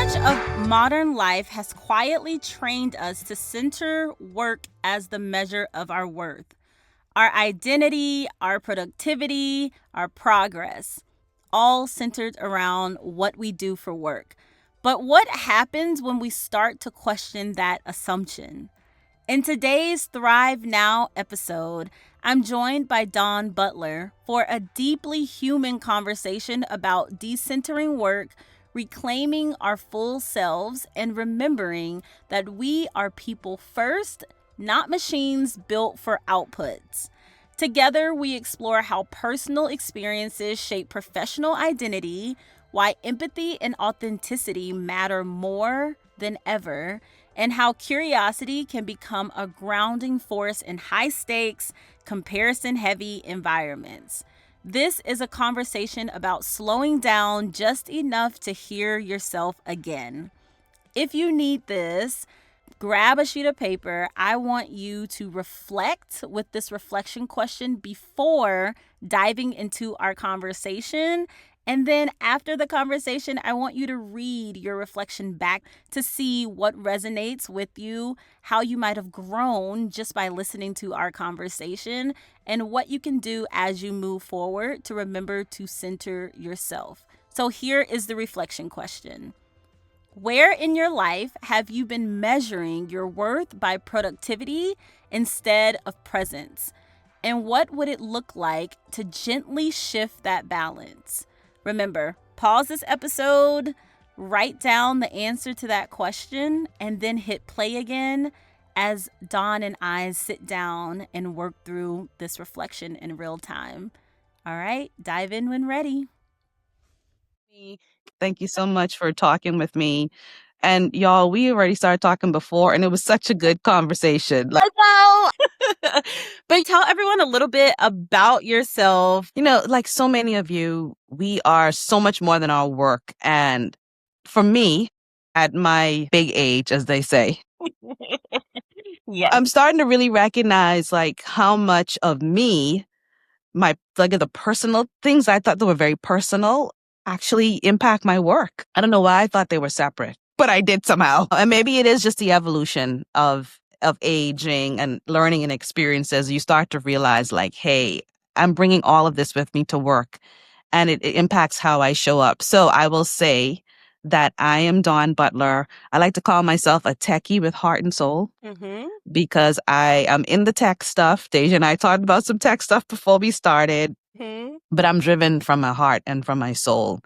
much of modern life has quietly trained us to center work as the measure of our worth, our identity, our productivity, our progress, all centered around what we do for work. But what happens when we start to question that assumption? In today's Thrive Now episode, I'm joined by Dawn Butler for a deeply human conversation about decentering work, reclaiming our full selves, and remembering that we are people first, not machines built for outputs. Together, we explore how personal experiences shape professional identity, why empathy and authenticity matter more than ever, and how curiosity can become a grounding force in high stakes, comparison heavy environments. This is a conversation about slowing down just enough to hear yourself again. If you need this, grab a sheet of paper. I want you to reflect with this reflection question before diving into our conversation. And then after the conversation, I want you to read your reflection back to see what resonates with you, how you might have grown just by listening to our conversation, and what you can do as you move forward to remember to center yourself. So here is the reflection question. Where in your life have you been measuring your worth by productivity instead of presence? And what would it look like to gently shift that balance? Remember, pause this episode, write down the answer to that question, and then hit play again as Dawn and I sit down and work through this reflection in real time. All right, dive in when ready. Thank you so much for talking with me. And y'all, we already started talking before, and it was such a good conversation. Hello! But tell everyone a little bit about yourself. Like so many of you, we are so much more than our work. And for me, at my big age, as they say, Yes. I'm starting to really recognize like how much of me, the personal things I thought that were very personal actually impact my work. I don't know why I thought they were separate, but I did somehow. And maybe it is just the evolution of aging and learning and experiences. You start to realize like, hey, I'm bringing all of this with me to work, and it impacts how I show up. So I will say that I am Dawn Butler. I like to call myself a techie with heart and soul because I am in the tech stuff. Deja and I talked about some tech stuff before we started, but I'm driven from my heart and from my soul.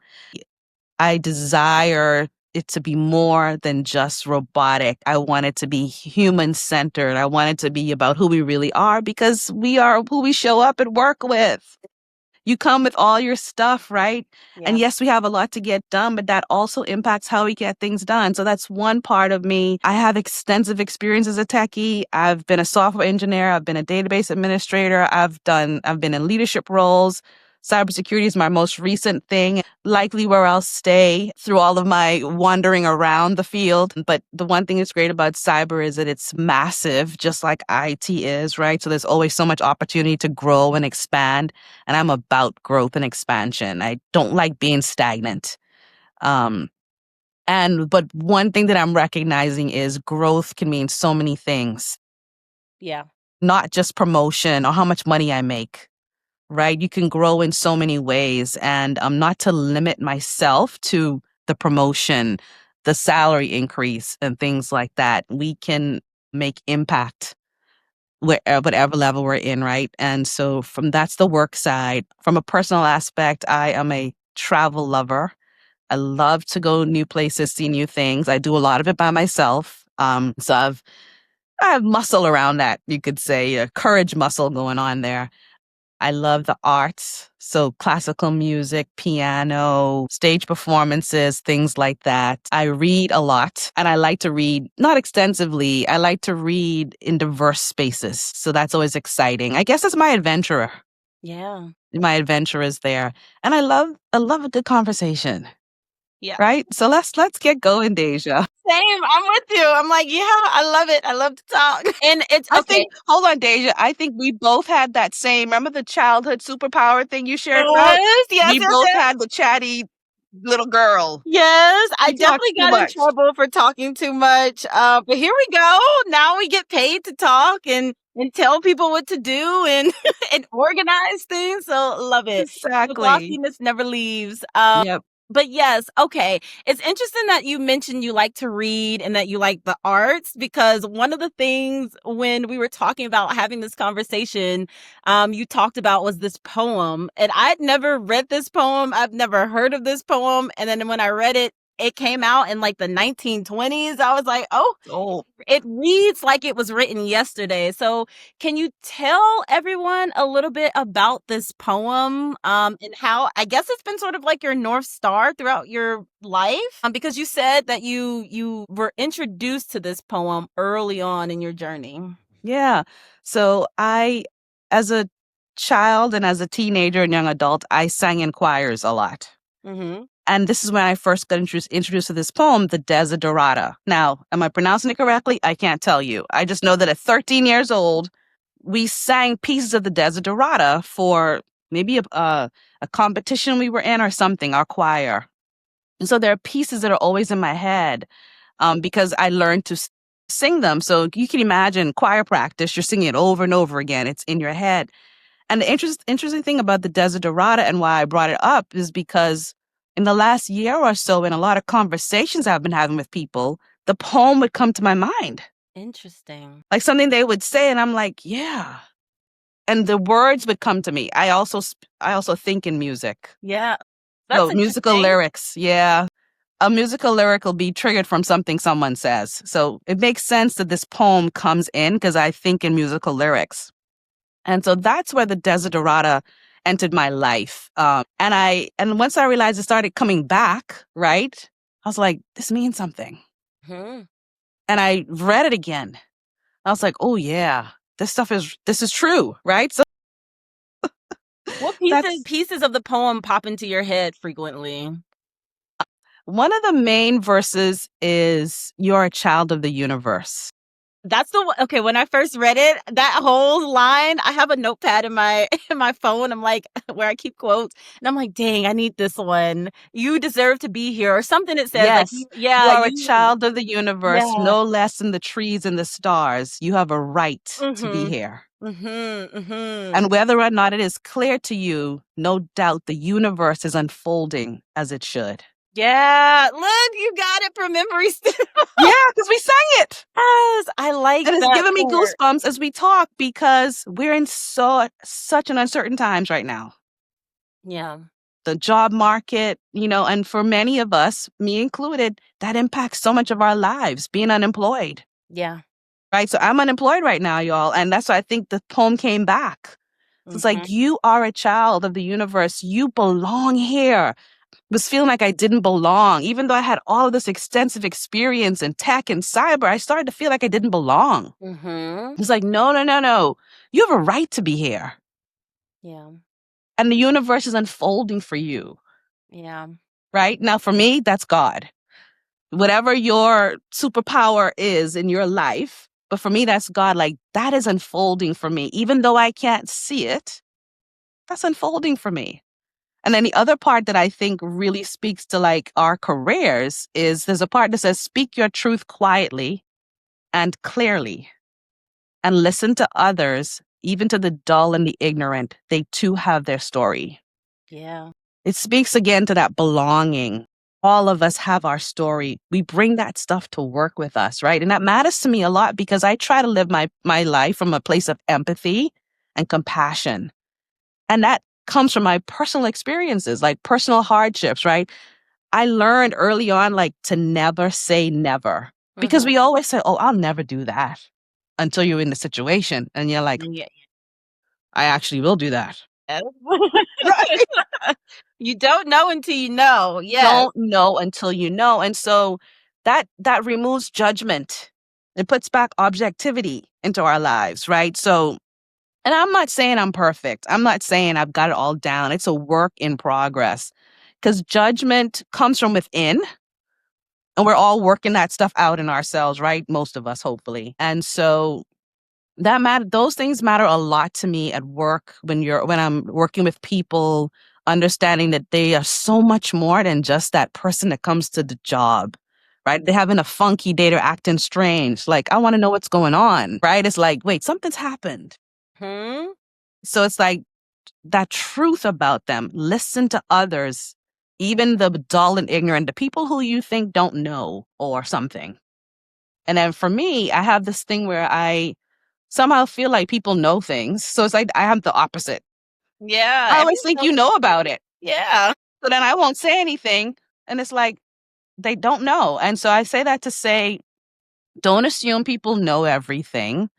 I desire it to be more than just robotic. I want it to be human centered. I want it to be about who we really are, because we are who we show up and work with. You come with all your stuff, right? Yeah. And yes, we have a lot to get done, but that also impacts how we get things done. So that's one part of me. I have extensive experience as a techie. I've been a software engineer. I've been a database administrator. I've been in leadership roles. Cybersecurity is my most recent thing, likely where I'll stay through all of my wandering around the field. But the one thing that's great about cyber is that it's massive, just like IT is, right? So there's always so much opportunity to grow and expand. And I'm about growth and expansion. I don't like being stagnant. But one thing that I'm recognizing is growth can mean so many things. Yeah. Not just promotion or how much money I make. Right? You can grow in so many ways, and not to limit myself to the promotion, the salary increase, and things like that. We can make impact whatever level we're in, right? And so that's the work side. From a personal aspect, I am a travel lover. I love to go new places, see new things. I do a lot of it by myself. So I have muscle around that, you could say, a courage muscle going on there. I love the arts, so classical music, piano, stage performances, things like that. I read a lot, and I like to read, not extensively, I like to read in diverse spaces. So that's always exciting. I guess it's my adventurer. Yeah. My adventure is there. And I love a good conversation. Yeah. Right? So let's get going, Deja. Same. I'm with you. I'm like, yeah, I love it. I love to talk. And it's okay. Hold on, Deja. I think we both had that same, remember the childhood superpower thing you shared about? Yes, We both had the chatty little girl. Yes, I You talk definitely too got in much. trouble for talking too much. But here we go. Now we get paid to talk and tell people what to do and and organize things. So love it. The Exactly. glossiness never leaves. Yep. But yes, okay. It's interesting that you mentioned you like to read and that you like the arts because one of the things when we were talking about having this conversation, you talked about was this poem. And I'd never read this poem. I've never heard of this poem. And then when I read it, it came out in like the 1920s. I was like, oh, Oh, it reads like it was written yesterday. So, can you tell everyone a little bit about this poem and how I guess it's been sort of like your North Star throughout your life? Because you said that you were introduced to this poem early on in your journey. yeah. So as a child and as a teenager and young adult, I sang in choirs a lot. Mm-hmm. And this is when I first got introduced to this poem, the Desiderata. Now, am I pronouncing it correctly? I can't tell you. I just know that at 13 years old, we sang pieces of the Desiderata for maybe a competition we were in or something, our choir. And so there are pieces that are always in my head because I learned to sing them. So you can imagine choir practice, you're singing it over and over again. It's in your head. And the interesting thing about the Desiderata and why I brought it up is because in the last year or so, in a lot of conversations I've been having with people, the poem would come to my mind. Interesting. Like something they would say, and I'm like, yeah. And the words would come to me. I also think in music. Yeah, that's So musical interesting. lyrics, yeah. A musical lyric will be triggered from something someone says. So it makes sense that this poem comes in because I think in musical lyrics. And so that's where the Desiderata entered my life. And once I realized it started coming back, right? I was like, this means something. Hmm. And I read it again. I was like, oh yeah, this is true, right? So What pieces that's pieces of the poem pop into your head frequently? one of the main verses is you're a child of the universe. That's the one okay, when I first read it, that whole line, I have a notepad in my in my phone, I'm like where I keep quotes, and I'm like, "Dang, I need this one. You deserve to be here," or something it says like, Yes, "You you yeah, are a you" child of the universe, Yeah. no less than the trees and the stars. You have a right to be Mhm. here. Mhm, mhm. And whether or not it is clear to you, no doubt the universe is unfolding as it should. Yeah, look, you got it from memory still. Yeah, because we sang it. Yes, I like And it's that giving me part. goosebumps as we talk because we're in such an uncertain times right now. Yeah, The job market, and for many of us, me included, that impacts so much of our lives, being unemployed. yeah. Right. So I'm unemployed right now, y'all. And that's why I think the poem came back. It's like, Mhm, you are a child of the universe. You belong here. Was feeling like I didn't belong. Even though I had all of this extensive experience in tech and cyber, I started to feel like I didn't belong. mhm. It's like, no, no, no, no. You have a right to be here. Yeah, And the universe is unfolding for you. yeah. Right. Now, for me, that's God. Whatever your superpower is in your life. But for me, that's God. Like that is unfolding for me. Even though I can't see it, that's unfolding for me. And then the other part that I think really speaks to like our careers is there's a part that says, speak your truth quietly and clearly and listen to others, even to the dull and the ignorant. They too have their story. Yeah. It speaks again to that belonging. All of us have our story. We bring that stuff to work with us, right? And that matters to me a lot because I try to live my life from a place of empathy and compassion. And that comes from my personal experiences, like personal hardships, right? I learned early on, like, to never say never because Mhm. we always say, oh, I'll never do that until you're in the situation. And you're like, Yeah. I actually will do that. Yes. Right. You don't know until you know. Yes. Don't know until you know. And so that removes judgment. It puts back objectivity into our lives, right? So, and I'm not saying I'm perfect. I'm not saying I've got it all down. It's a work in progress because judgment comes from within. And we're all working that stuff out in ourselves, right? Most of us, hopefully. And so those things matter a lot to me at work when I'm working with people understanding that they are so much more than just that person that comes to the job, right? They're having a funky day, they're acting strange. Like, I want to know what's going on, right? It's like, wait, something's happened. Hmm. So it's like that truth about them. Listen to others, even the dull and ignorant, the people who you think don't know or something. And then for me, I have this thing where I somehow feel like people know things. So it's like I have the opposite. Yeah. I always Everyone think you knows. know about it. Yeah. So then I won't say anything. And it's like they don't know. And so I say that to say, don't assume people know everything,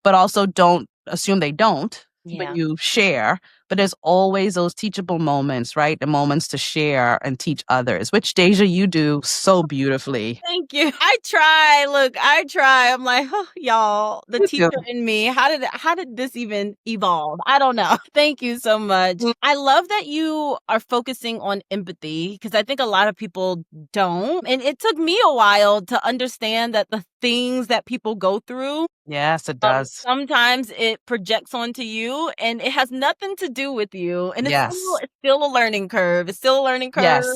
but also don't assume they don't when Yeah. you share. But there's always those teachable moments, right? The moments to share and teach others, which Deja, you do so beautifully. Thank you. I try. Look, I try. I'm like, oh, y'all, the You do. teacher in me. How did this even evolve? I don't know. Thank you so much. Mm. I love that you are focusing on empathy because I think a lot of people don't. And it took me a while to understand that the things that people go through, Yes, it does. sometimes it projects onto you and it has nothing to do with you. And Yes. it's still a learning curve. It's still a learning curve. Yes.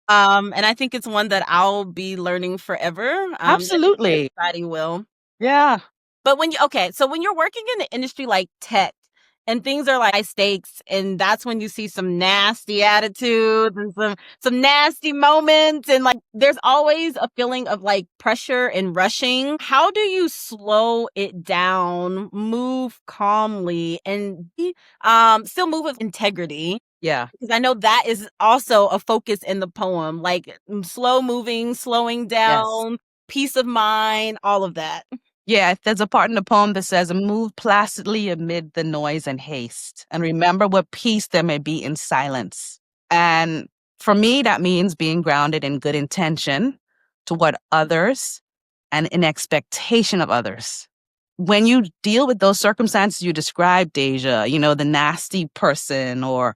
And I think it's one that I'll be learning forever. I think Absolutely. everybody will. Yeah. But so when you're working in an industry like tech and things are like high stakes, and that's when you see some nasty attitudes and some nasty moments, and like there's always a feeling of like pressure and rushing. How do you slow it down, move calmly, and still move with integrity? Yeah. Because I know that is also a focus in the poem, like slow moving, slowing Yes. down, peace of mind, all of that. Yeah, there's a part in the poem that says, move placidly amid the noise and haste, and remember what peace there may be in silence. And for me, that means being grounded in good intention toward others and in expectation of others. When you deal with those circumstances you described, Deja, the nasty person, or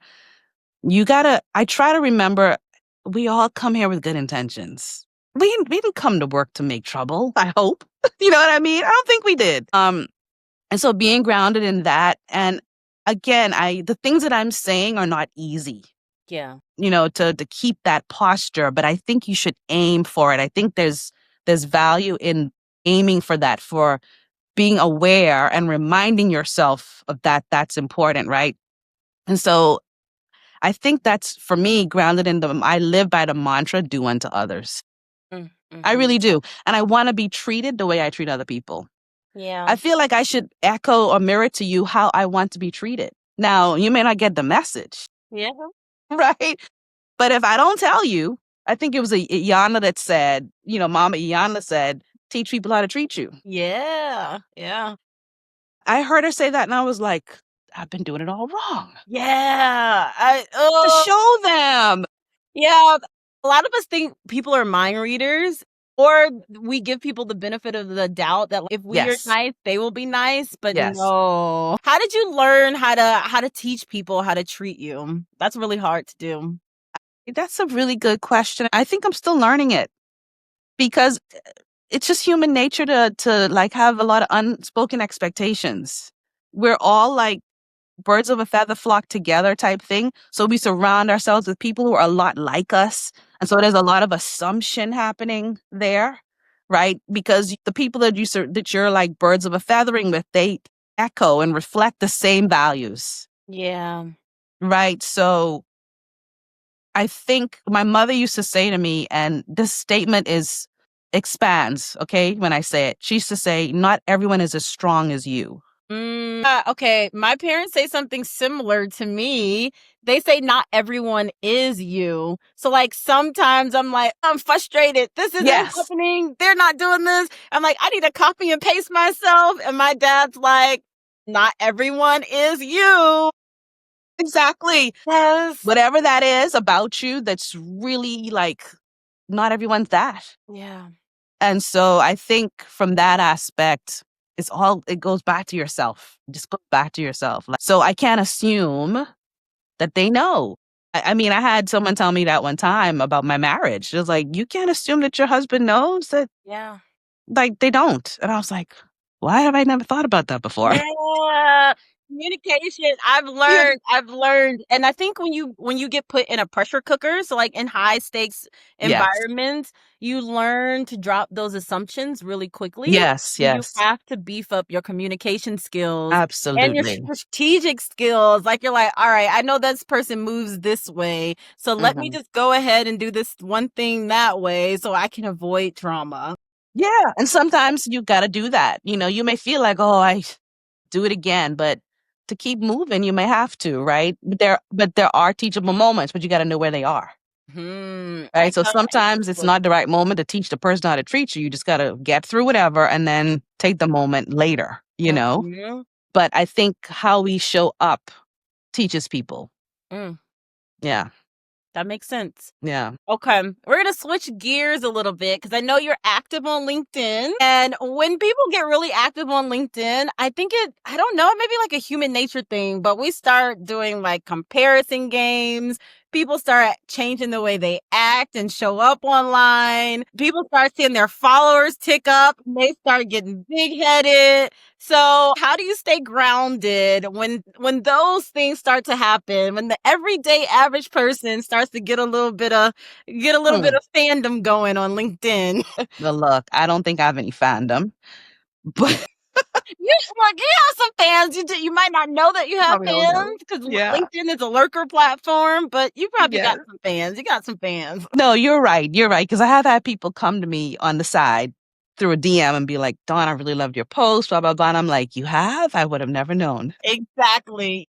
I try to remember we all come here with good intentions. We didn't come to work to make trouble, I hope. You know what I mean? I don't think we did. And so being grounded in that, and again, the things that I'm saying are not easy, Yeah. to keep that posture, but I think you should aim for it. I think there's value in aiming for that, for being aware and reminding yourself of that. That's important, right? And so I think that's, for me, grounded in I live by the mantra, do unto others. I Mm-hmm. really do. And I want to be treated the way I treat other people. Yeah. I feel like I should echo or mirror to you how I want to be treated. Now, you may not get the message, Yeah. right? But if I don't tell you, I think it was Iyanla that said, Mama Iyanla said, teach people how to treat you. Yeah. Yeah. I heard her say that and I was like, I've been doing it all wrong. Yeah. To show them. Yeah. A lot of us think people are mind readers, or we give people the benefit of the doubt that if we are Yes. nice, they will be nice. But Yes. no. How did you learn how to teach people how to treat you? That's really hard to do. That's a really good question. I think I'm still learning it because it's just human nature to like have a lot of unspoken expectations. We're all like birds of a feather flock together type thing. So we surround ourselves with people who are a lot like us. And so there's a lot of assumption happening there, right? Because the people that you're like birds of a feathering with, they echo and reflect the same values, Yeah. right? So I think my mother used to say to me, and this statement expands, okay, when I say it. She used to say, not everyone is as strong as you. Okay, my parents say something similar to me. They say not everyone is you. So like sometimes I'm like, I'm frustrated. This isn't Yes, happening. They're not doing this. I'm like, I need to copy and paste myself. And my dad's like, not everyone is you. exactly. Yes. Whatever that is about you, that's really like, not everyone's that. Yeah. And so I think from that aspect, it goes back to yourself. Just go back to yourself. So I can't assume that they know. I mean, I had someone tell me that one time about my marriage. It was like, you can't assume that your husband knows that, Yeah. like, they don't. And I was like, why have I never thought about that before? Yeah. Communication, Yeah. I've learned, and I think when you get put in a pressure cooker, so like in high stakes Yes. environments, you learn to drop those assumptions really quickly. Yes. And you Yes. have to beef up your communication skills and your Absolutely. strategic skills. Like you're like, all right, I know this person moves this way, so let me Hmm. just go ahead and do this one thing that way so I can avoid trauma. Yeah. And sometimes you got to do that. You may feel like, oh, I do it again, but to keep moving, you may have to, right? But there are teachable moments, but you got to know where they are. I Right. So tell my sometimes it's people. not the right moment to teach the person how to treat you. You just got to get through whatever and then take the moment later. Mhm. But I think how we show up teaches people. Mm, Yeah. that makes sense. Yeah. Okay, we're gonna switch gears a little bit because I know you're active on LinkedIn. And when people get really active on LinkedIn, I don't know, it may be like a human nature thing, but we start doing like comparison games. People start changing the way they act and show up online. People start seeing their followers tick up. And they start getting big headed. So, how do you stay grounded when those things start to happen? When the everyday average person starts to get a little bit Hmm. of fandom going on LinkedIn. Well, look, I don't think I have any fandom, but You have some fans. You might not know that you have probably don't know. fans because Yeah. LinkedIn is a lurker platform, but you probably got Yes. some fans. You got some fans. No, you're right. You're right. Because I have had people come to me on the side through a DM and be like, Dawn, I really loved your post, blah, blah, blah. And I'm like, you have? I would have never known. Exactly.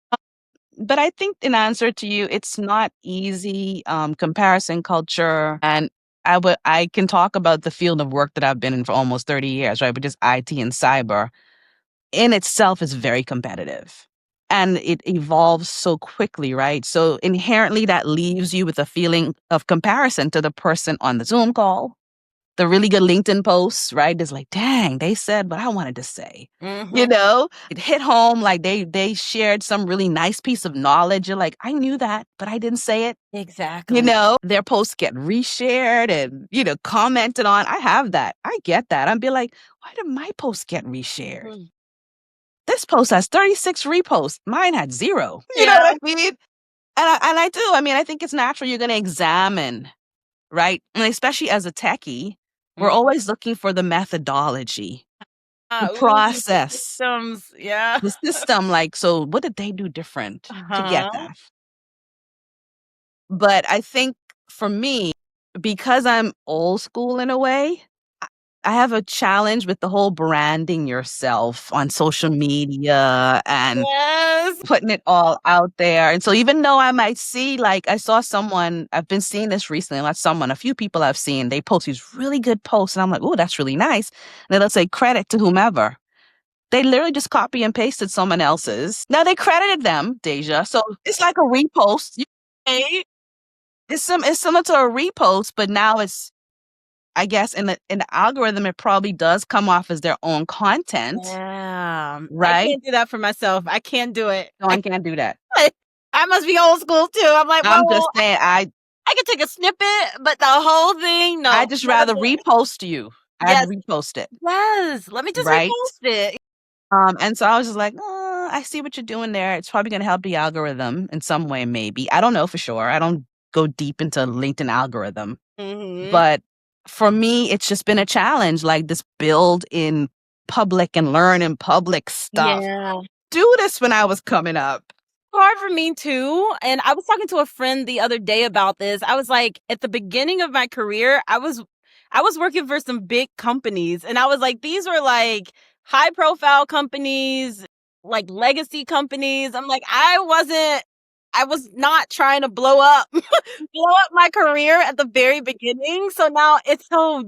But I think in answer to you, it's not easy. Comparison culture. And I can talk about the field of work that I've been in for almost 30 years, right? Which is IT and cyber. In itself is very competitive. And it evolves so quickly, right? So inherently that leaves you with a feeling of comparison to the person on the Zoom call, the really good LinkedIn posts, right? It's like, dang, they said what I wanted to say. Hmm. It hit home like they shared some really nice piece of knowledge. You're like, I knew that, but I didn't say it. Exactly. Their posts get reshared and, commented on. I have that. I get that. I'd be like, why did my post get reshared? Mhm. This post has 36 reposts. Mine had 0. You know Yeah. what I mean? And I do. I mean, I think it's natural you're going to examine, right? And especially as a techie, we're Mm. always looking for the methodology, the Ooh, the process, systems. Yeah. the system. Like, so what did they do different to get Uh-huh. that? But I think for me, because I'm old school in a way, I I have a challenge with the whole branding yourself on social media and Yes. putting it all out there. And so even though I might see, like, I saw someone, I've been seeing this recently, not someone, a few people I've seen, they post these really good posts. And I'm like, oh, that's really nice. And it'll say credit to whomever. They literally just copy and pasted someone else's. Now they credited them, Deja. So it's like a repost. Right? It's similar to a repost, but now it's, I guess, in the algorithm, it probably does come off as their own content, Yeah. I right? can't do that for myself. I can't do it. No one can do that. I must be old school too. I'm like, I'm well, just saying, I can take a snippet, but the whole thing, I no. just Never rather do it. repost you. I'd Yes, repost it, yes. Let me just right? repost it. And so I was just like, I see what you're doing there. It's probably gonna help the algorithm in some way, maybe. I don't know for sure. I don't go deep into LinkedIn algorithm. Hmm. But for me, it's just been a challenge, like this build in public and learn in public stuff. Yeah. Do this when I was coming up. Hard for me too. And I was talking to a friend the other day about this. I was like, at the beginning of my career, I was working for some big companies and I was like, these were like high profile companies, like legacy companies. I'm like, I was not trying to blow up blow up my career at the very beginning. So now it's so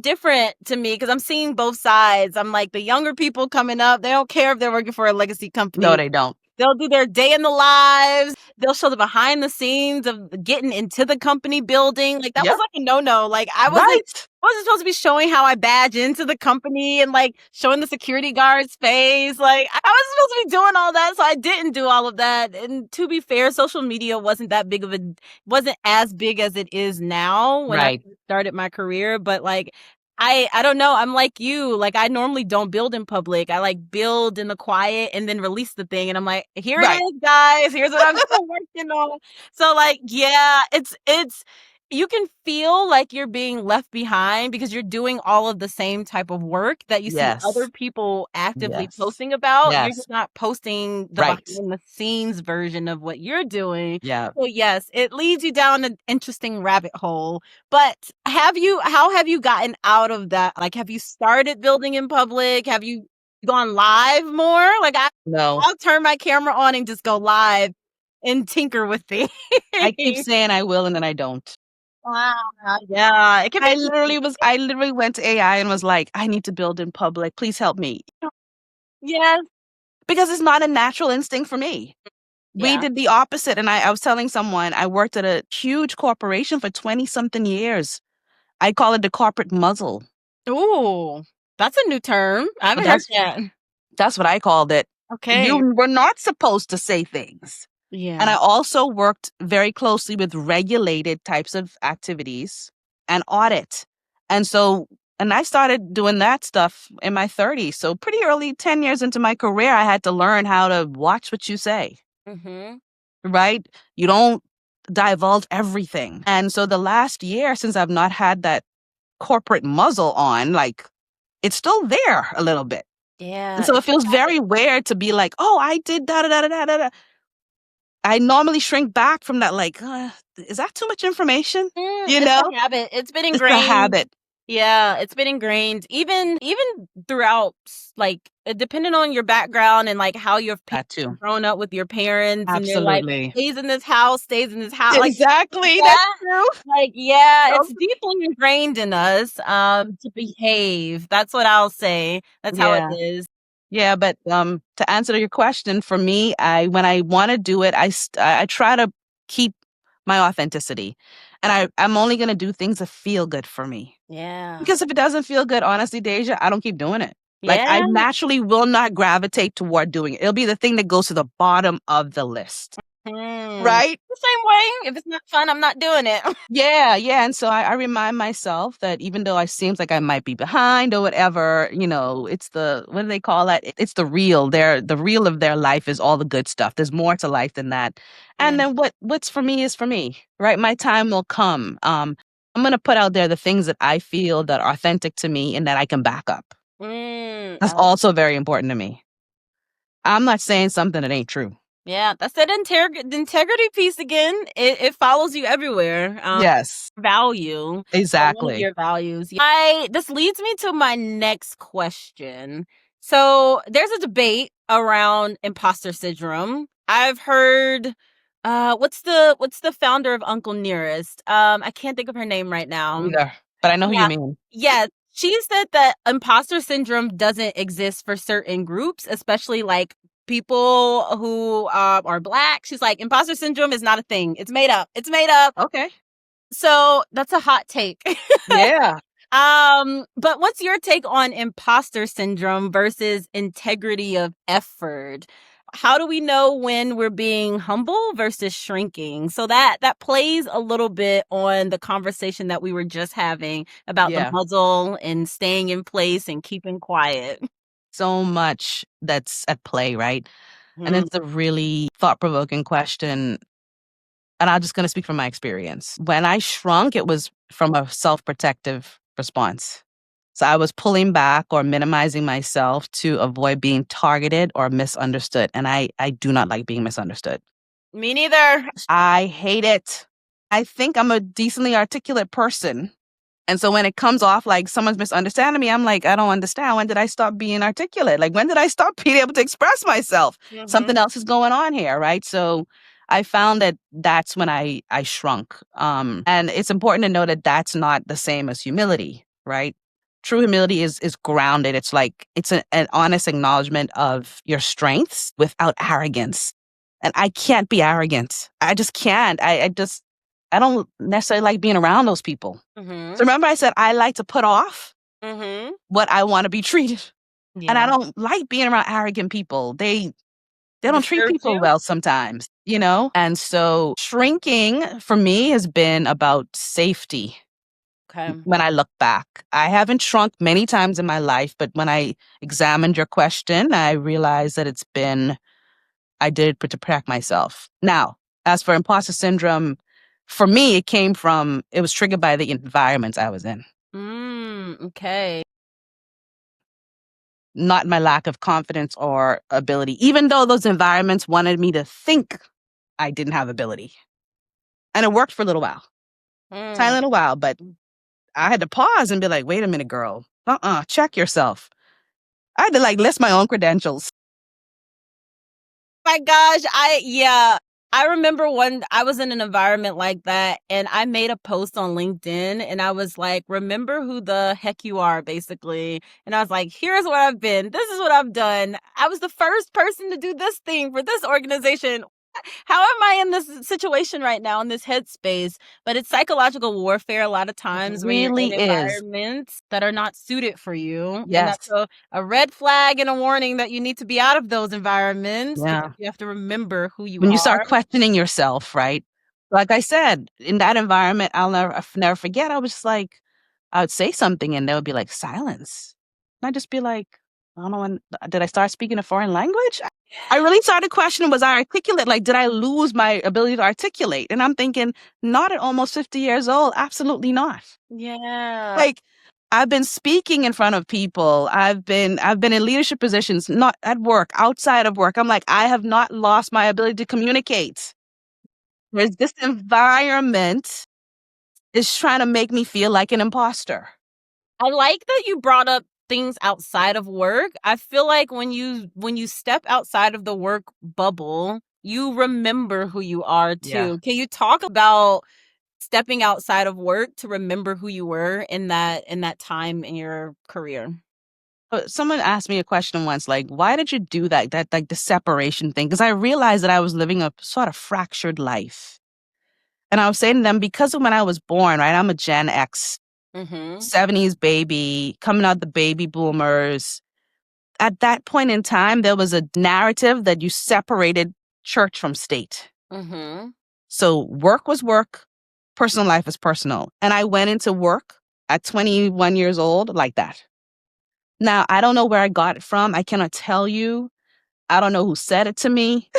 different to me because I'm seeing both sides. I'm like the younger people coming up, they don't care if they're working for a legacy No, company. they don't. They'll do their day in the lives. They'll show the behind the scenes of getting into the company building. Like that was Yep. like a no-no. Like Right. I wasn't supposed to be showing how I badge into the company and like showing the security guard's face. Like I wasn't supposed to be doing all that. So I didn't do all of that. And to be fair, social media wasn't as big as it is now when I Right. started my career. But like I don't know. I'm like you. Like I normally don't build in public. I like build in the quiet and then release the thing. And I'm like, here it Right. is, guys. Here's what I'm still working on. So like, yeah, it's you can feel like you're being left behind because you're doing all of the same type of work that you see other Yes. people actively Yes. posting about. You're Yes. just not posting the behind Right. the scenes version of what you're doing. Yeah. So yes, it leads you down an interesting rabbit hole. But how have you gotten out of that? Like, have you started building in public? Have you gone live more? Like, No. I'll turn my camera on and just go live and tinker with things. I keep saying I will and then I don't. Wow. Yeah, it can be I literally went to AI and was like, I need to build in public. Please help me. yes. Because it's not a natural instinct for me. We Yeah. did the opposite. And I was telling someone I worked at a huge corporation for 20 something years. I call it the corporate muzzle. Ooh, that's a new term. I But haven't heard that. that's what I called it. You Okay. were not supposed to say things. And I Yeah. also worked very closely with regulated types of activities and audit. And so, and I started doing that stuff in my 30s. So, pretty early, 10 years into my career, I had to learn how to watch what you say, Mm-hmm. right? You don't divulge everything. And so, the last year, since I've not had that corporate muzzle on, like it's still there a little bit. And Yeah. so, it It's feels very weird to be like, oh, I did da da da da da da. I normally shrink back from that, like, is that too much information? You it's know? a habit. It's been It's a ingrained. habit. Yeah, it's been ingrained even throughout like depending on your background and like how your That too. grown up with your parents and they're like Absolutely. stays in this house like Exactly. That's that. true. Like yeah, Nope. it's deeply ingrained in us to behave. That's what I'll say. That's how it Yeah. is. Yeah, but to answer your question, for me, I when I want to do it, I try to keep my authenticity. And I'm only going to do things that feel good for me. Yeah. Because if it doesn't feel good, honestly, Deja, I don't keep doing it. Like I Yeah. naturally will not gravitate toward doing it. It'll be the thing that goes to the bottom of the list. Right? The same way. If it's not fun, I'm not doing it. Yeah, yeah. And so I remind myself that even though I seems like I might be behind or whatever, it's the what do they call that? It's the real. The real of their life is all the good stuff. There's more to life than that. Yeah. And then what's for me is for me, right? My time will come. I'm gonna put out there the things that I feel that are authentic to me and that I can back up. That's I like also very important to me. I'm not saying something that ain't true. yeah, that's that integrity piece again. It follows you everywhere. Yes, Value. One of exactly. your values. I this leads me to my next question. So there's a debate around imposter syndrome. I've heard what's the founder of Uncle Nearest? I can't think of her name right now. Yeah, but I know who you Yeah. mean. Yeah. She said that imposter syndrome doesn't exist for certain groups, especially like people who are black. She's like, imposter syndrome is not a thing. It's made up. It's made up. Okay. So that's a hot take. Yeah. But what's your take on imposter syndrome versus integrity of effort? How do we know when we're being humble versus shrinking? So that plays a little bit on the conversation that we were just having about the Yeah. muzzle and staying in place and keeping quiet. So much that's at play, right? And Mhm. it's a really thought-provoking question, and I'm just gonna speak from my experience. When I shrunk, it was from a self-protective response. So I was pulling back or minimizing myself to avoid being targeted or misunderstood, and I do not like being misunderstood. Me neither. I hate it. I think I'm a decently articulate person. And so when it comes off like someone's misunderstanding me, I'm like, I don't understand. When did I stop being articulate? Like, when did I stop being able to express myself? Mhm. Something else is going on here, right? So I found that that's when I shrunk. And it's important to know that that's not the same as humility, right? True humility is grounded. It's like it's an honest acknowledgement of your strengths without arrogance. And I can't be arrogant. I just can't. I don't necessarily like being around those people. So Mhm. remember I said I like to put off Mhm. what I want to be treated. And I Yeah. don't like being around arrogant people. They don't treat Disturbs people you? well sometimes, you know? And so shrinking for me has been about safety. Okay. when I look back. I haven't shrunk many times in my life, but when I examined your question, I realized that I did it to protect myself. Now, as for imposter syndrome, for me, it was triggered by the environments I was in, Okay. not my lack of confidence or ability, even though those environments wanted me to think I didn't have ability. And it worked for a little while, tiny little while, but I had to pause and be like, wait a minute, girl. Check yourself. I had to list my own credentials. My gosh, I remember when I was in an environment like that and I made a post on LinkedIn and I was like, remember who the heck you are, basically. And I was like, here's where I've been. This is what I've done. I was the first person to do this thing for this organization. How am I in this situation right now, in this headspace? But it's psychological warfare a lot of times when you're Really in is. environments that are not suited for you. And Yes. that's a red flag and a warning that you need to be out of those environments because Yeah. you have to remember who you When you are. start questioning yourself, right? Like I said, in that environment, I'll never forget. I was just like, I would say something and there would be like silence. And I'd just be like, I don't know did I start speaking a foreign language? I really started questioning, was I articulate? Like, did I lose my ability to articulate? And I'm thinking, not at almost 50 years old. Absolutely not. Yeah. Like, I've been speaking in front of people. I've been in leadership positions, not at work, outside of work. I'm like, I have not lost my ability to communicate. There's this environment is trying to make me feel like an imposter. I like that you brought up things outside of work. I feel like when you step outside of the work bubble, you remember who you are Yeah. too. Can you talk about stepping outside of work to remember who you were in that time in your career? Someone asked me a question once, like, why did you do that? That like the separation thing? Because I realized that I was living a sort of fractured life. And I was saying to them, because of when I was born, right? I'm a Gen X, Mhm. 70s baby, coming out the baby boomers. At that point in time, there was a narrative that you separated church from state. Mhm. So work was work, personal life was personal. And I went into work at 21 years old like that. Now, I don't know where I got it from. I cannot tell you. I don't know who said it to me,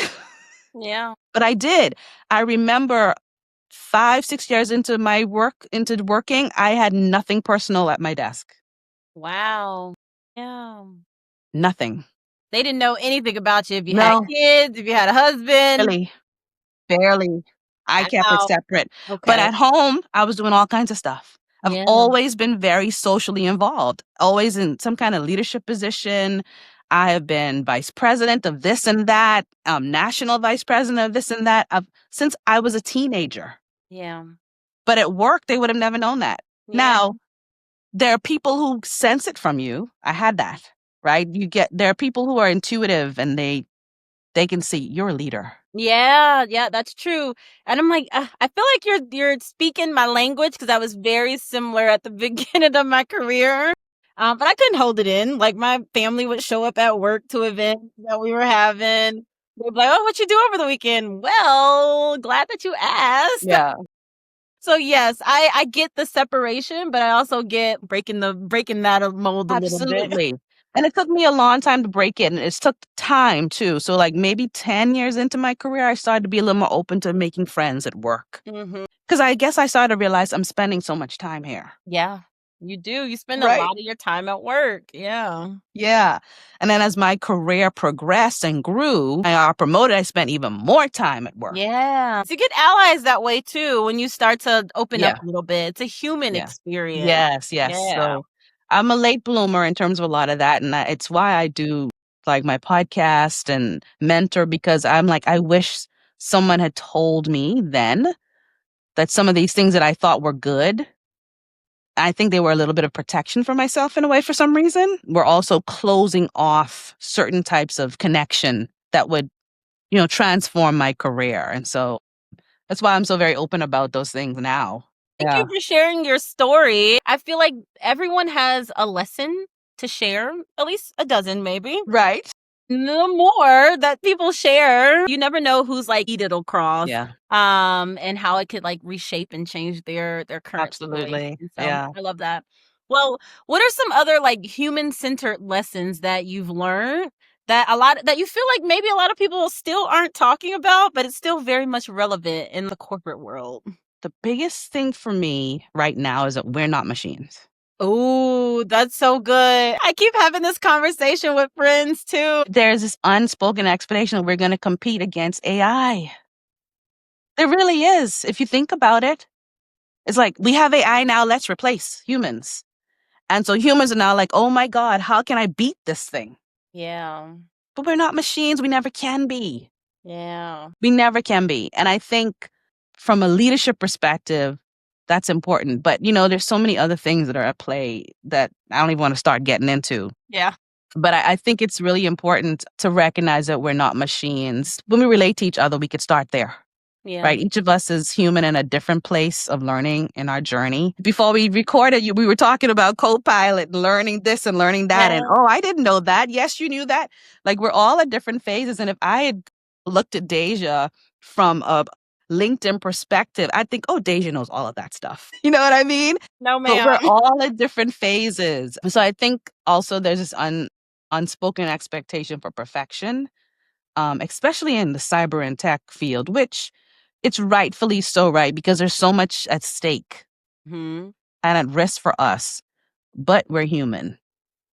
Yeah. but I did. I remember 5, 6 years into working, I had nothing personal at my desk. Wow. Yeah. Nothing. They didn't know anything about you if you had No, kids, if you had a husband. really. Barely. I kept it Wow. separate. But Okay. at home, I was doing all kinds of stuff. I've Yeah. always been very socially involved, always in some kind of leadership position. I have been vice president of this and that, national vice president of this and that since I was a teenager. Yeah. But at work, they would have never known that. Yeah. Now, there are people who sense it from you. I had that, right? There are people who are intuitive and they can see you're a leader. Yeah, yeah, that's true. And I'm like, I feel like you're speaking my language because I was very similar at the beginning of my career. But I couldn't hold it in. Like my family would show up at work to events that we were having. They'd be like, "Oh, what you do over the weekend?" Well, glad that you asked. Yeah. So yes, I get the separation, but I also get breaking that mold a little bit. Absolutely. And it took me a long time to break it, and it took time too. So, like, maybe 10 years into my career, I started to be a little more open to making friends at work. Mhm. Because I guess I started to realize I'm spending so much time here. Yeah, you do. You spend a Right. lot of your time at work. Yeah. Yeah. And then as my career progressed and grew, I got promoted, I spent even more time at work. Yeah. So you get allies that way too when you start to open up Yeah. a little bit. It's a human Yeah. experience. Yes. Yes. Yeah. So I'm a late bloomer in terms of a lot of that. And it's why I do like my podcast and mentor, because I'm like, I wish someone had told me then that some of these things that I thought were good, I think they were a little bit of protection for myself in a way for some reason. We're also closing off certain types of connection that would, transform my career. And so that's why I'm so very open about those things now. Thank you Yeah. for sharing your story. I feel like everyone has a lesson to share, at least a dozen maybe. Right. the more that people share, you never know whose like feet it'll cross. Yeah, And how it could like reshape and change their current absolutely. situation. So Yeah. I love that. Well, what are some other like human-centered lessons that you've learned that you feel like maybe a lot of people still aren't talking about, but it's still very much relevant in the corporate world? The biggest thing for me right now is that we're not machines. Oh, that's so good. I keep having this conversation with friends too. There's this unspoken expectation that we're going to compete against AI. There really is. If you think about it, it's like we have AI now, let's replace humans. And so humans are now like, oh my God, how can I beat this thing? Yeah. But we're not machines. We never can be. Yeah. We never can be. And I think from a leadership perspective, that's important. But, there's so many other things that are at play that I don't even want to start getting into. Yeah. But I think it's really important to recognize that we're not machines. When we relate to each other, we could start there. Yeah. Right? Each of us is human in a different place of learning in our journey. Before we recorded, we were talking about Copilot and learning this and learning that. Yeah. And, oh, I didn't know that. Yes, you knew that. Like, we're all at different phases. And if I had looked at Deja from a LinkedIn perspective, I'd think, oh, Deja knows all of that stuff. You know what I mean? No, But we're ma'am. all at different phases. So I think also there's this unspoken expectation for perfection, especially in the cyber and tech field, which it's rightfully so, right? Because there's so much at stake Hmm. and at risk for us, but we're human.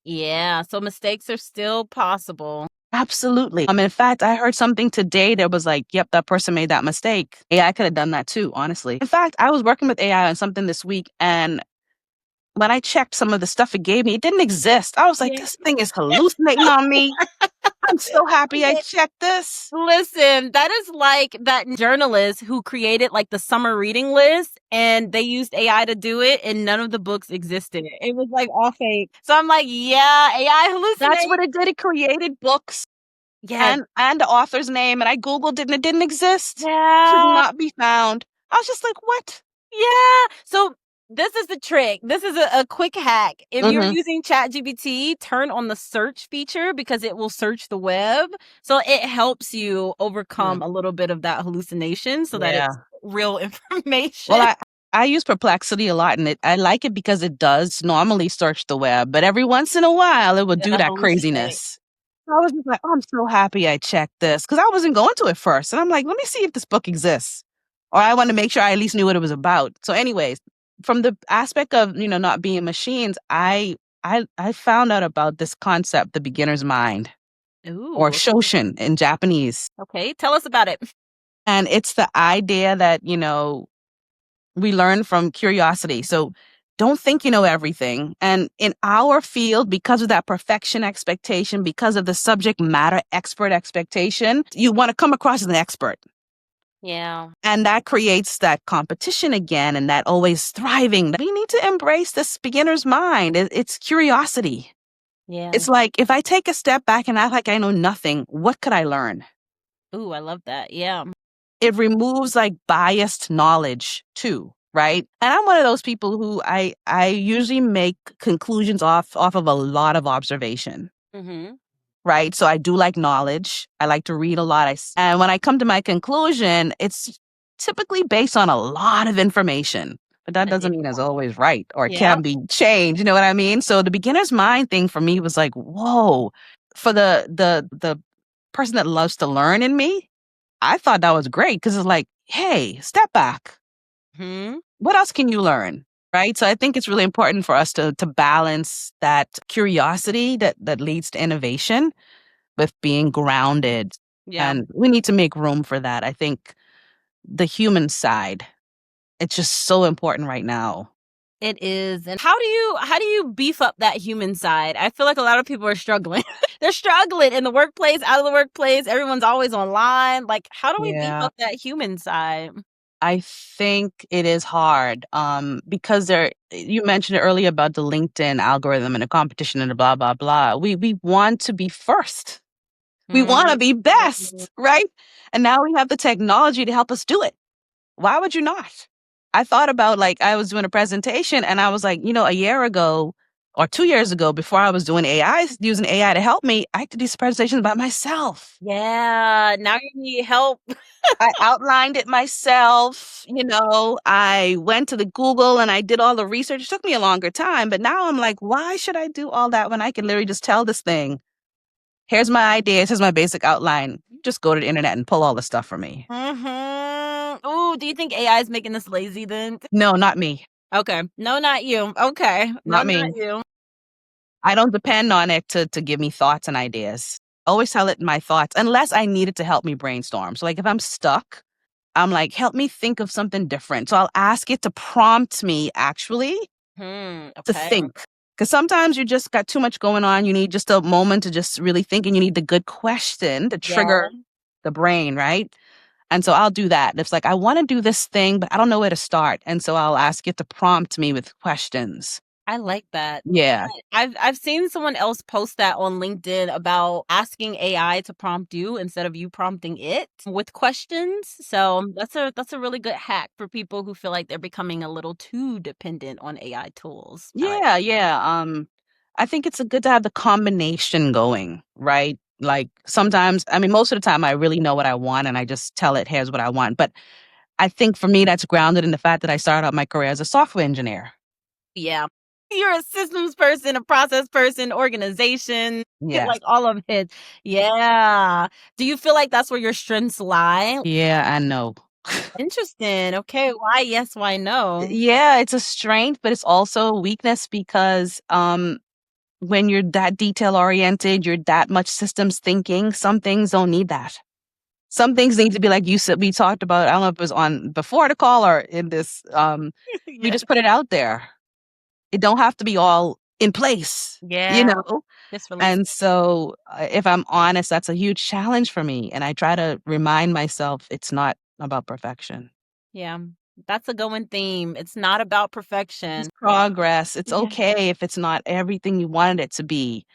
Yeah. So mistakes are still possible. Absolutely. In fact, I heard something today that was like, yep, that person made that mistake. AI could have done that too, honestly. In fact, I was working with AI on something this week, and when I checked some of the stuff it gave me, it didn't exist. I was like, Yeah. this thing is hallucinating on me. I'm so happy I checked this. Listen, that is like that journalist who created like the summer reading list and they used AI to do it and none of the books existed. It was like all fake. So I'm like, yeah, AI That's hallucinate. what it did. It created books Yeah. and the author's name, and I Googled it and it didn't exist. Could Yeah. not be found. I was just like, what? Yeah. So this is the trick. This is a quick hack. If you're Mhm. using ChatGPT, turn on the search feature because it will search the web. So it helps you overcome Mm. a little bit of that hallucination so that Yeah. it's real information. Well, I use Perplexity a lot, and I like it because it does normally search the web, but every once in a while it would do Gonna that hallucinate. craziness. I was just like, oh, I'm so happy I checked this because I wasn't going to it first. And I'm like, let me see if this book exists. Or I want to make sure I at least knew what it was about. So, anyways, from the aspect of, not being machines, I found out about this concept, the beginner's mind, or Ooh, shoshin in Japanese. okay. Tell us about it. And it's the idea that, we learn from curiosity. So don't think you know everything. And in our field, because of that perfection expectation, because of the subject matter expert expectation, you want to come across as an expert. Yeah. And that creates that competition again and that always thriving. We need to embrace this beginner's mind. It's curiosity. Yeah. It's like if I take a step back and act like I know nothing, what could I learn? Ooh, I love that. Yeah. It removes like biased knowledge too, right? And I'm one of those people who I usually make conclusions off of a lot of observation, Mm-hmm. right? So I do like knowledge. I like to read a lot. And when I come to my conclusion, it's typically based on a lot of information. But that A doesn't data mean it's point. always right or it Yeah. can be changed. You know what I mean? So the beginner's mind thing for me was like, whoa. For the person that loves to learn in me, I thought that was great because it's like, hey, step back. Hmm. What else can you learn? Right. So I think it's really important for us to balance that curiosity that leads to innovation with being grounded. Yeah. And we need to make room for that. I think the human side, it's just so important right now. It is. And how do you beef up that human side? I feel like a lot of people are struggling. They're struggling in the workplace, out of the workplace. Everyone's always online. Like, how do we beef Yeah. up that human side? I think it is hard because you mentioned earlier about the LinkedIn algorithm and the competition and the blah, blah, blah. We want to be first. We want to be Mhm. best, right? And now we have the technology to help us do it. Why would you not? I thought about like I was doing a presentation and I was like, a year ago, Or 2 years ago, before I was doing AI, using AI to help me, I had to do these presentations by myself. Yeah, now you need help. I outlined it myself. I went to the Google and I did all the research. It took me a longer time, but now I'm like, why should I do all that when I can literally just tell this thing, here's my ideas, here's my basic outline. You just go to the internet and pull all the stuff for me. Ooh, do you think AI is making us lazy then? No, not me. Okay. No, not you. Okay. No, Not not me. you. I don't depend on it to give me thoughts and ideas. Always tell it my thoughts, unless I need it to help me brainstorm. So, like, if I'm stuck, I'm like, help me think of something different. So I'll ask it to prompt me actually to Okay. think. Because sometimes you just got too much going on. You need just a moment to just really think, and you need the good question to Yeah, trigger the brain, right? And so I'll do that. It's like, I want to do this thing, but I don't know where to start. And so I'll ask it to prompt me with questions. I like that. Yeah. I've seen someone else post that on LinkedIn about asking AI to prompt you instead of you prompting it with questions. So that's a really good hack for people who feel like they're becoming a little too dependent on AI tools. I like. Yeah, yeah. I think it's good to have the combination going, right? Like sometimes, I mean, most of the time I really know what I want and I just tell it, here's what I want. But I think for me, that's grounded in the fact that I started out my career as a software engineer. Yeah. You're a systems person, a process person, organization, Yes. like all of it. Yeah. Do you feel like that's where your strengths lie? Yeah, I know. Interesting. Okay. Why yes, why no? Yeah, it's a strength, but it's also a weakness because when you're that detail oriented, you're that much systems thinking, some things don't need that. Some things need to be like you said, we talked about, I don't know if it was on before the call or in this, we Yeah. just put it out there. It don't have to be all in place, you Yeah. know? Just release. And so, if I'm honest, that's a huge challenge for me, and I try to remind myself it's not about perfection. Yeah. That's a going theme. It's not about It's perfection. progress. It's Yeah. okay if it's not everything you wanted it to be.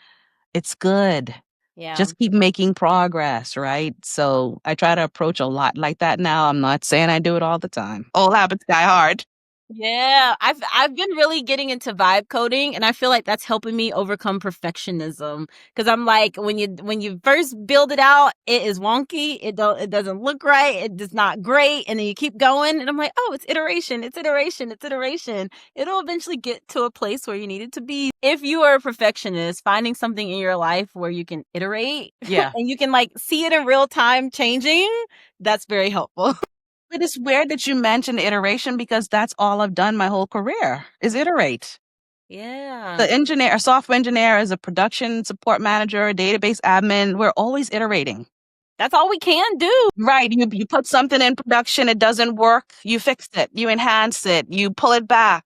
It's good. Yeah. Just keep making progress, right? So, I try to approach a lot like that now. I'm not saying I do it all the time. Old habits die hard. Yeah, I've been really getting into vibe coding, and I feel like that's helping me overcome perfectionism. Because I'm like, when you first build it out, it is wonky. It doesn't look right. It is not great, and then you keep going, and I'm like, oh, it's iteration, it's iteration, it's iteration. It'll eventually get to a place where you need it to be. If you are a perfectionist, finding something in your life where you can iterate Yeah. and you can like see it in real time changing, that's very helpful. But it's weird that you mentioned iteration because that's all I've done my whole career is iterate. Yeah. The engineer, a software engineer, as a production support manager, a database admin, we're always iterating. That's all we can do. Right. You put something in production, it doesn't work, you fix it, you enhance it, you pull it back.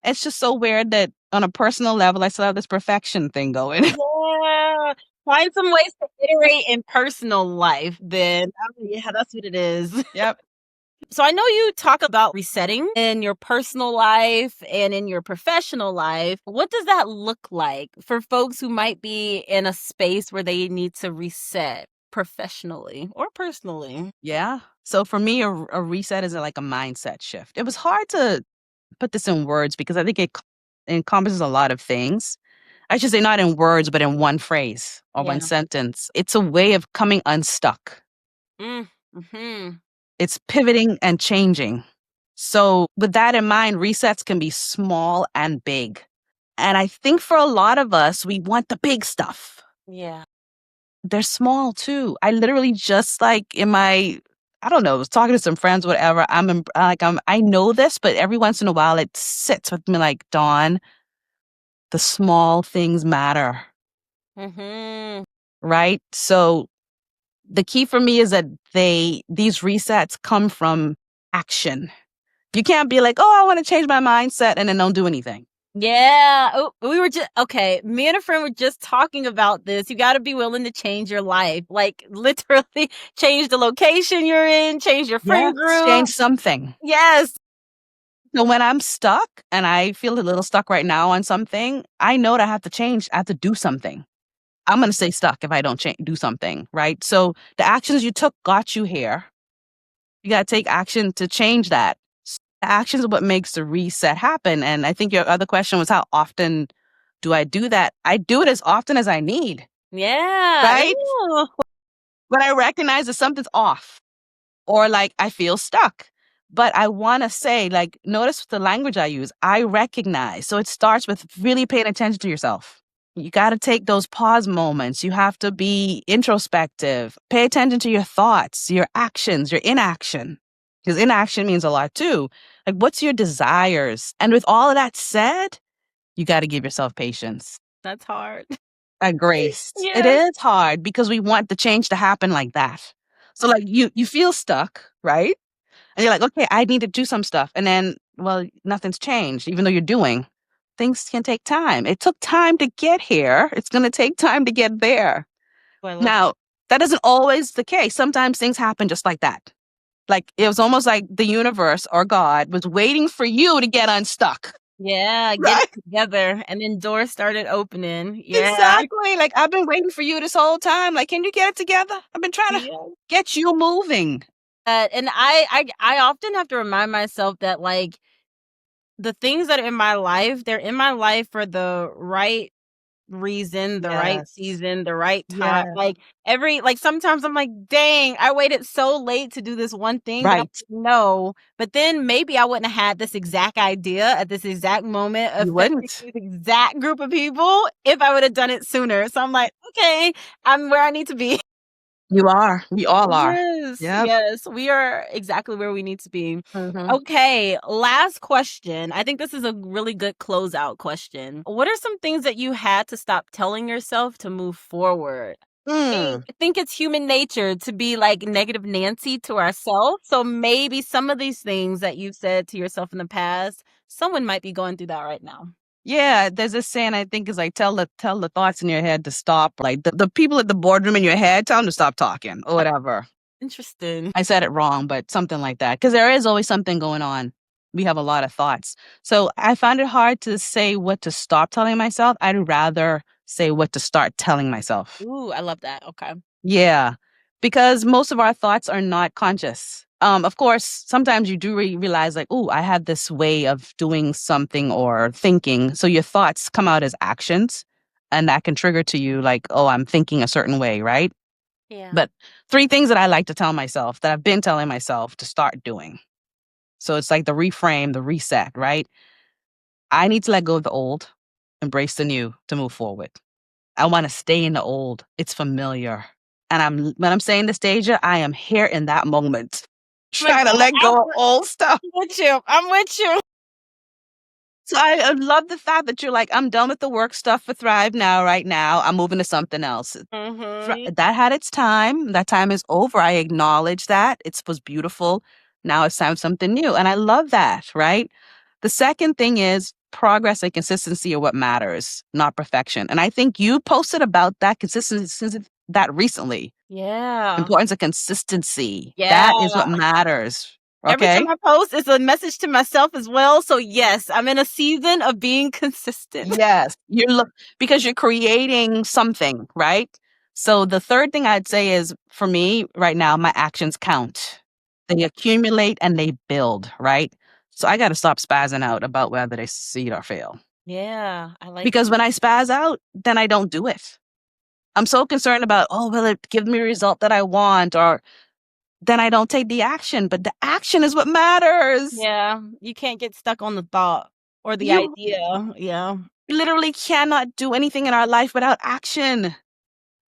It's just so weird that on a personal level, I still have this perfection thing going. Yeah. Find some ways to iterate in personal life then. Oh, yeah, that's what it is. Yep. So I know you talk about resetting in your personal life and in your professional life. What does that look like for folks who might be in a space where they need to reset professionally or personally? Yeah. So for me, a reset is like a mindset shift. It was hard to put this in words because I think it encompasses a lot of things. I should say not in words, but in one phrase or one Yeah. sentence. It's a way of coming unstuck. Mm-hmm. It's pivoting and changing. So, with that in mind, resets can be small and big. And I think for a lot of us, we want the big stuff. Yeah. They're small too. I literally just like in my, I don't know, was talking to some friends, whatever. I know this, but every once in a while it sits with me like, Dawn, the small things matter, Mm-hmm. right? So, the key for me is that these resets come from action. You can't be like, "Oh, I wanna change my mindset," and then don't do anything. Yeah. Oh, we were just okay. Me and a friend were just talking about this. You got to be willing to change your life, like literally change the location you're in, change your Yeah. friend group. Change something. Yes. So when I'm stuck, and I feel a little stuck right now on something, I know that I have to change, I have to do something. I'm gonna stay stuck if I don't do something, right? So the actions you took got you here. You gotta take action to change that. The action is what makes the reset happen, and I think your other question was how often Do I do that? I do it as often as I need, Yeah. right? Ew. When I recognize that something's off or like I feel stuck. But I want to say, like, notice the language I use. I recognize. So it starts with really paying attention to yourself. You got to take those pause moments. You have to be introspective. Pay attention to your thoughts, your actions, your inaction. Because inaction means a lot too. Like, what's your desires? And with all of that said, you got to give yourself patience. That's hard. A grace. It Yes. is hard because we want the change to happen like that. So like you feel stuck, right? And you're like, okay, I need to do some stuff. And then, well, nothing's changed, even though you're doing. Things can take time. It took time to get here. It's going to take time to get there. I love Now, that isn't always the case. Sometimes things happen just like that. Like it was almost like the universe or God was waiting for you to get unstuck. Yeah, get Right? it together. And then doors started opening. Yeah. Exactly. Like I've been waiting for you this whole time. Like, can you get it together? I've been trying to Yeah. get you moving. And I often have to remind myself that like the things that are in my life, they're in my life for the right reason, the right Yes. season, the right time. Yeah. Like sometimes I'm like, dang, I waited so late to do this one thing, but I'm Right. like, no. But then maybe I wouldn't have had this exact idea at this exact moment You affecting wouldn't. this exact group of people if I would have done it sooner. So I'm like, okay, I'm where I need to be. You are. We all are. Yes, Yep. yes, we are exactly where we need to be. Mhm. Okay, last question. I think this is a really good closeout question. What are some things that you had to stop telling yourself to move forward? Mm. I think it's human nature to be like negative Nancy to ourselves. So maybe some of these things that you've said to yourself in the past, someone might be going through that right now. Yeah, there's this saying I think is like tell the thoughts in your head to stop. Like the people at the boardroom in your head, tell them to stop talking or whatever. Interesting. I said it wrong, but something like that. Because there is always something going on. We have a lot of thoughts. So I found it hard to say what to stop telling myself. I'd rather say what to start telling myself. Ooh, I love that. Okay. Yeah, because most of our thoughts are not conscious. Of course, sometimes you do realize, like, oh, I had this way of doing something or thinking. So your thoughts come out as actions, and that can trigger to you, like, oh, I'm thinking a certain way, right? Yeah. But three things that I like to tell myself that I've been telling myself to start doing. So it's like the reframe, the reset, right? I need to let go of the old, embrace the new to move forward. I want to stay in the old. It's familiar. And when I'm saying this, Deja, I am here in that moment, Oh my trying to God, let go of old stuff. I'm with you. I'm with you. So I love the fact that you're like, I'm done with the work stuff for Thrive now, right now. I'm moving to something else. Mm-hmm. That had its time. That time is over. I acknowledge that. It was beautiful. Now it's time for something new. And I love that, right? The second thing is progress and consistency are what matters, not perfection. And I think you posted about that consistency that recently. Yeah. Importance of consistency. Yeah. That is what matters. Every Okay? time I post, it's a message to myself as well. So yes, I'm in a season of being consistent. Yes. Because you're creating something, right? So the third thing I'd say is for me right now, my actions count. They accumulate and they build, right? So I got to stop spazzing out about whether they succeed or fail. Yeah, I like Because when I spaz out, then I don't do it. I'm so concerned about, oh, will it give me a result that I want? Or then I don't take the action. But the action is what matters. yeah, you can't get stuck on the thought or the You idea. Yeah. literally cannot do anything in our life without action.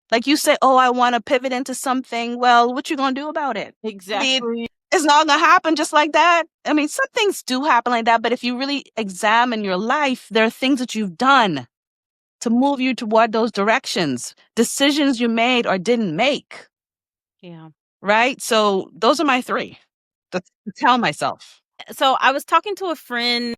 Like you say, oh, I want to pivot into something. Well, what you gonna do about it? I mean, Exactly. it's not gonna happen just like that. I mean, some things do happen like that, but if you really examine your life, there are things that you've done to move you toward those directions, decisions you made or didn't make, Yeah. right? So those are my three to tell myself. So I was talking to a friend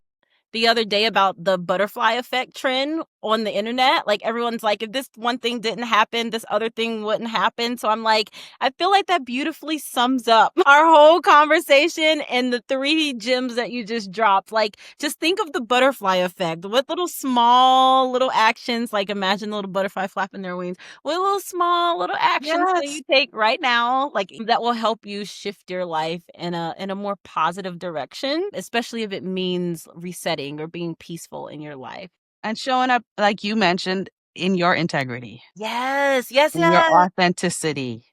the other day about the butterfly effect trend on the internet. Like everyone's like, if this one thing didn't happen, this other thing wouldn't happen. So I'm like, I feel like that beautifully sums up our whole conversation and the three gems that you just dropped. Like, just think of the butterfly effect. What little small little actions, like imagine a little butterfly flapping their wings, what little small little actions can Yes. you take right now, like that will help you shift your life in a more positive direction, especially if it means resetting or being peaceful in your life. And showing up, like you mentioned, in your integrity, Yes, yes, in your yes. authenticity.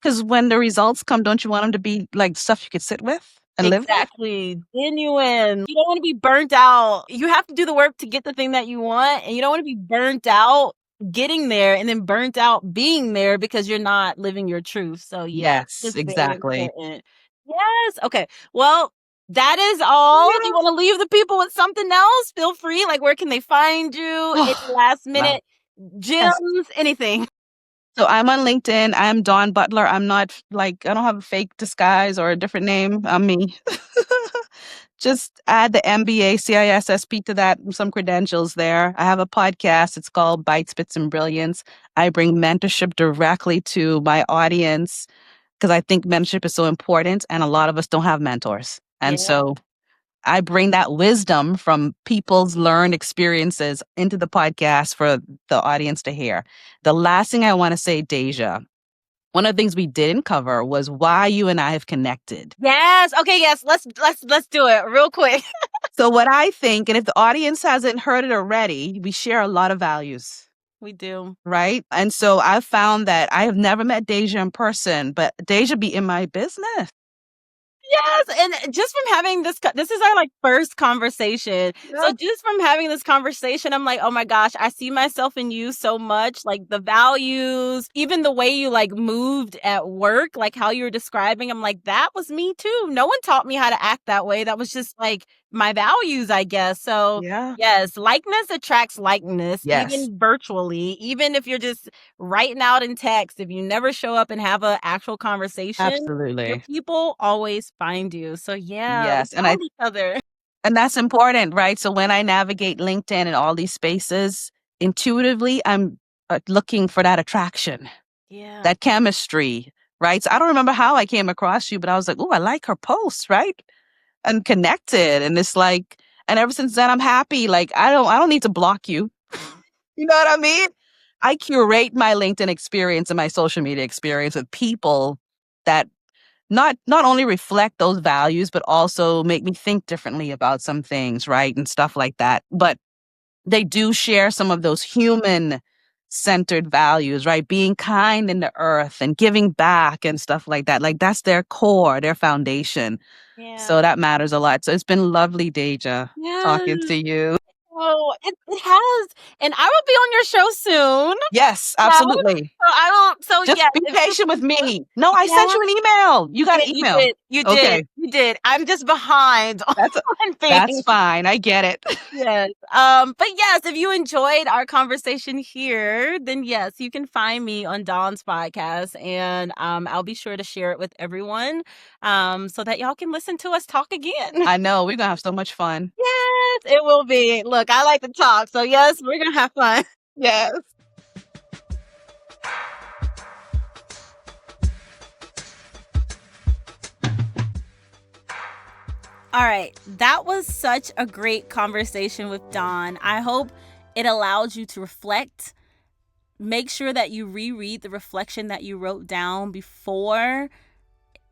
Because when the results come, don't you want them to be like stuff you could sit with and live with? Exactly. Genuine. You don't want to be burnt out. You have to do the work to get the thing that you want, and you don't want to be burnt out getting there and then burnt out being there because you're not living your truth. So yes, Yes, it's very exactly. important. Yes. Okay. Well, that is all. Do you Yeah. want to leave the people with something else? Feel free. Like, where can they find you? Any last Wow. minute Yes. gems? Anything? So I'm on LinkedIn. I'm Dawn Butler. I'm not like, I don't have a fake disguise or a different name. I'm me. Just add the MBA CISSP to that, some credentials there. I have a podcast. It's called Bites, Bits, and Brilliance. I bring mentorship directly to my audience because I think mentorship is so important, and a lot of us don't have mentors. Yeah. And so I bring that wisdom from people's learned experiences into the podcast for the audience to hear. The last thing I want to say, Deja, one of the things we didn't cover was why you and I have connected. Yes. Okay. Yes. Let's do it real quick. So what I think, and if the audience hasn't heard it already, we share a lot of values. We do. Right. And so I've found that I have never met Deja in person, but Deja be in my business. Yes, and just from having this is our, like, first conversation. So Yeah. just from having this conversation, I'm like, "Oh my gosh, I see myself in you so much." Like, the values, even the way you, like, moved at work, like, how you were describing, I'm like, "That was me too." No one taught me how to act that way. That was just, like, my values, I guess. So, Yeah. yes, likeness attracts likeness, Yes. even virtually, even if you're just writing out in text, if you never show up and have a actual conversation, your Absolutely. people always find you. So yeah, we Yes. found each other. And that's important, right? So when I navigate LinkedIn and all these spaces, intuitively, I'm looking for that attraction, Yeah. that chemistry, right? So I don't remember how I came across you, but I was like, oh, I like her posts, right? And connected. And it's like, and ever since then, I'm happy. Like, I don't need to block you. You know what I mean? I curate my LinkedIn experience and my social media experience with people that not only reflect those values, but also make me think differently about some things, right? And stuff like that. But they do share some of those human centered values, right? Being kind in the earth and giving back and stuff like that. Like that's their core, their foundation. Yeah. So that matters a lot. So it's been lovely, Deja, talking Yes. to you. Oh, it has. And I will be on your show soon. Yes, Yes. absolutely. So I don't so Just yeah, be if you patient with me. No, I yeah, sent you an email. You got an you email. did, you did, Okay. you did. I'm just behind That's on that's things. fine. I get it. Yes. But yes, if you enjoyed our conversation here, then yes, you can find me on Dawn's podcast, and I'll be sure to share it with everyone, so that y'all can listen to us talk again. I know we're gonna have so much fun. Yes, it will be. Look, I like to talk, so yes, we're gonna have fun. Yes. All right, that was such a great conversation with Dawn. I hope it allowed you to reflect. Make sure that you reread the reflection that you wrote down before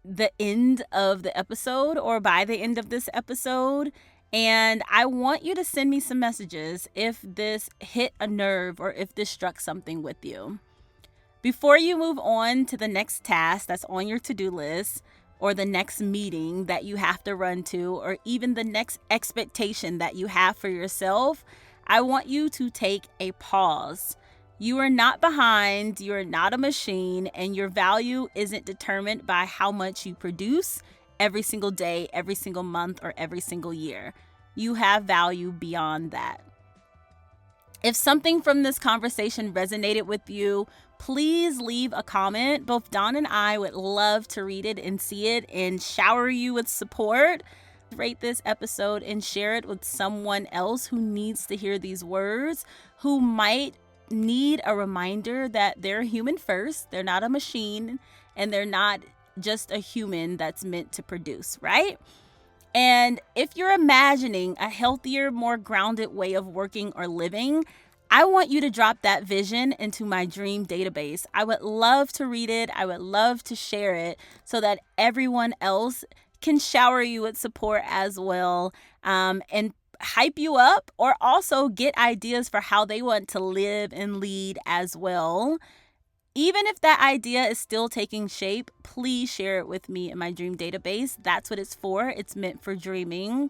the end of the episode or by the end of this episode. And I want you to send me some messages if this hit a nerve or if this struck something with you. Before you move on to the next task that's on your to-do list, or the next meeting that you have to run to, or even the next expectation that you have for yourself, I want you to take a pause. You are not behind, you are not a machine, and your value isn't determined by how much you produce every single day, every single month, or every single year. You have value beyond that. If something from this conversation resonated with you, please leave a comment. Both Dawn and I would love to read it and see it and shower you with support. Rate this episode and share it with someone else who needs to hear these words, who might need a reminder that they're human first, they're not a machine, and they're not just a human that's meant to produce, right? And if you're imagining a healthier, more grounded way of working or living, I want you to drop that vision into my dream database. I would love to read it. I would love to share it so that everyone else can shower you with support as well. And hype you up or also get ideas for how they want to live and lead as well. Even if that idea is still taking shape, please share it with me in my dream database. That's what it's for. It's meant for dreaming.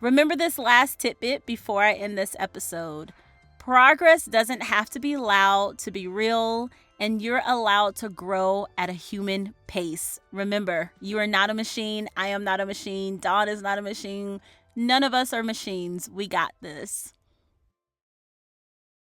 Remember this last tidbit before I end this episode. Progress doesn't have to be loud to be real, and you're allowed to grow at a human pace. Remember, you are not a machine. I am not a machine. Dawn is not a machine. None of us are machines. We got this.